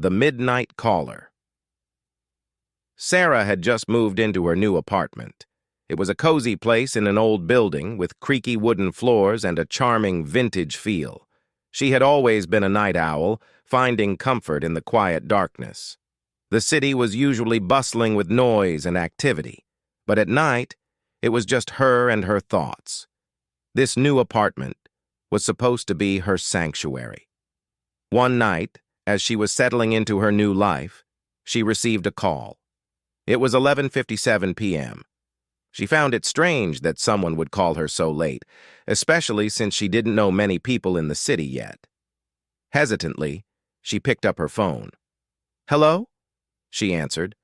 The Midnight Caller. Sarah had just moved into her new apartment. It was a cozy place in an old building with creaky wooden floors and a charming vintage feel. She had always been a night owl, finding comfort in the quiet darkness. The city was usually bustling with noise and activity, but at night, it was just her and her thoughts. This new apartment was supposed to be her sanctuary. One night, as she was settling into her new life, she received a call. It was 11:57 p.m. She found it strange that someone would call her so late, especially since she didn't know many people in the city yet. Hesitantly, she picked up her phone. "Hello?" she answered,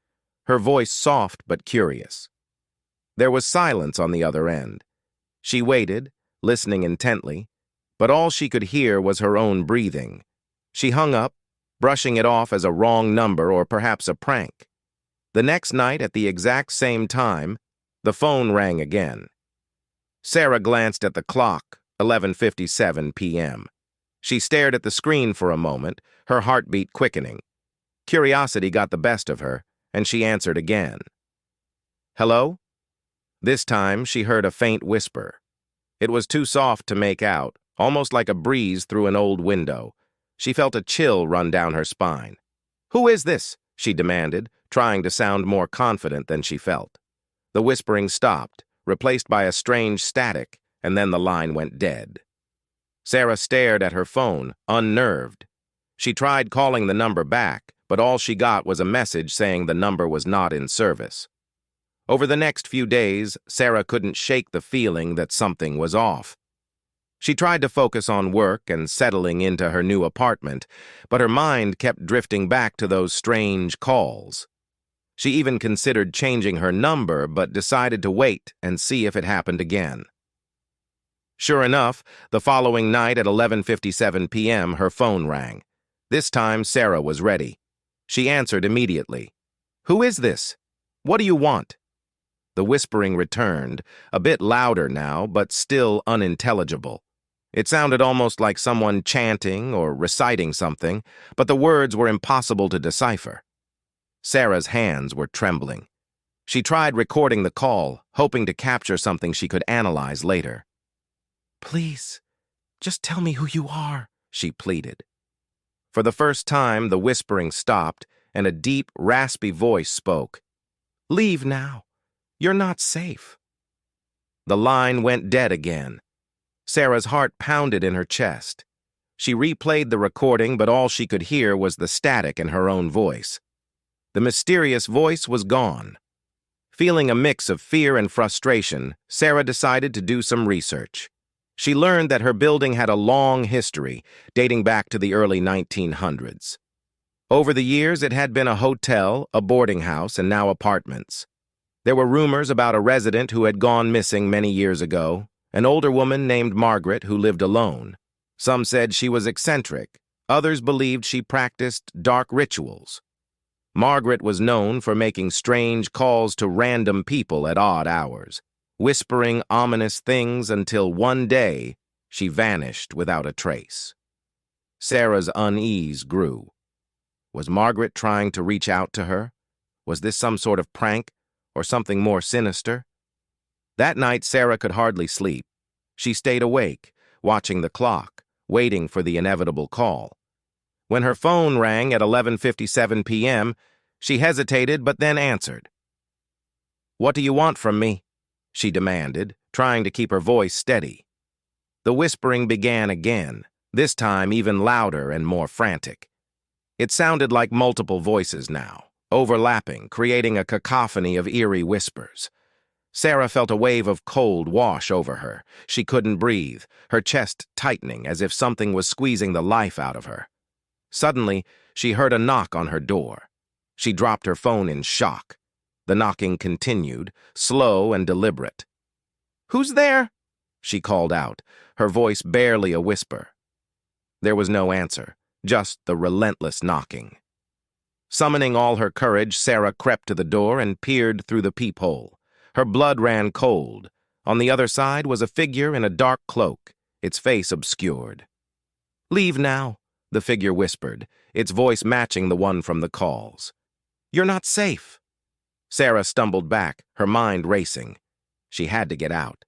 her voice soft but curious. There was silence on the other end. She waited, listening intently, but all she could hear was her own breathing. She hung up, brushing it off as a wrong number or perhaps a prank. The next night, at the exact same time, the phone rang again. Sarah glanced at the clock, 11:57 p.m. She stared at the screen for a moment, her heartbeat quickening. Curiosity got the best of her, and she answered again. "Hello?" This time, she heard a faint whisper. It was too soft to make out, almost like a breeze through an old window. She felt a chill run down her spine. "Who is this?" she demanded, trying to sound more confident than she felt. The whispering stopped, replaced by a strange static, and then the line went dead. Sarah stared at her phone, unnerved. She tried calling the number back, but all she got was a message saying the number was not in service. Over the next few days, Sarah couldn't shake the feeling that something was off. She tried to focus on work and settling into her new apartment, but her mind kept drifting back to those strange calls. She even considered changing her number, but decided to wait and see if it happened again. Sure enough, the following night at 11:57 p.m., her phone rang. This time, Sarah was ready. She answered immediately. "Who is this? What do you want?" The whispering returned, a bit louder now, but still unintelligible. It sounded almost like someone chanting or reciting something, but the words were impossible to decipher. Sarah's hands were trembling. She tried recording the call, hoping to capture something she could analyze later. "Please, just tell me who you are," she pleaded. For the first time, the whispering stopped, and a deep, raspy voice spoke. "Leave now. You're not safe." The line went dead again. Sarah's heart pounded in her chest. She replayed the recording, but all she could hear was the static in her own voice. The mysterious voice was gone. Feeling a mix of fear and frustration, Sarah decided to do some research. She learned that her building had a long history, dating back to the early 1900s. Over the years, it had been a hotel, a boarding house, and now apartments. There were rumors about a resident who had gone missing many years ago, an older woman named Margaret who lived alone. Some said she was eccentric. Others believed she practiced dark rituals. Margaret was known for making strange calls to random people at odd hours, whispering ominous things until one day she vanished without a trace. Sarah's unease grew. Was Margaret trying to reach out to her? Was this some sort of prank or something more sinister? That night, Sarah could hardly sleep. She stayed awake, watching the clock, waiting for the inevitable call. When her phone rang at 11:57 p.m., she hesitated but then answered. "What do you want from me?" she demanded, trying to keep her voice steady. The whispering began again, this time even louder and more frantic. It sounded like multiple voices now, overlapping, creating a cacophony of eerie whispers. Sarah felt a wave of cold wash over her. She couldn't breathe, her chest tightening as if something was squeezing the life out of her. Suddenly, she heard a knock on her door. She dropped her phone in shock. The knocking continued, slow and deliberate. "Who's there?" she called out, her voice barely a whisper. There was no answer, just the relentless knocking. Summoning all her courage, Sarah crept to the door and peered through the peephole. Her blood ran cold. On the other side was a figure in a dark cloak, its face obscured. "Leave now," the figure whispered, its voice matching the one from the calls. "You're not safe." Sarah stumbled back, her mind racing. She had to get out.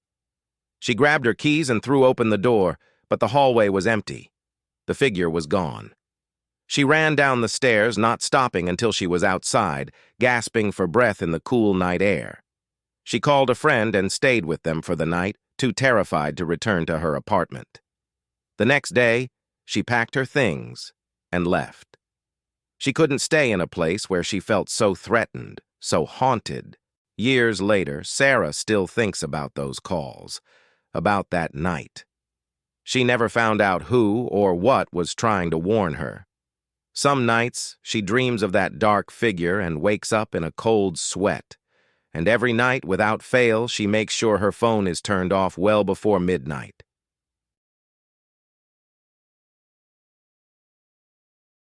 She grabbed her keys and threw open the door, but the hallway was empty. The figure was gone. She ran down the stairs, not stopping until she was outside, gasping for breath in the cool night air. She called a friend and stayed with them for the night, too terrified to return to her apartment. The next day, she packed her things and left. She couldn't stay in a place where she felt so threatened, so haunted. Years later, Sarah still thinks about those calls, about that night. She never found out who or what was trying to warn her. Some nights, she dreams of that dark figure and wakes up in a cold sweat. And every night, without fail, she makes sure her phone is turned off well before midnight.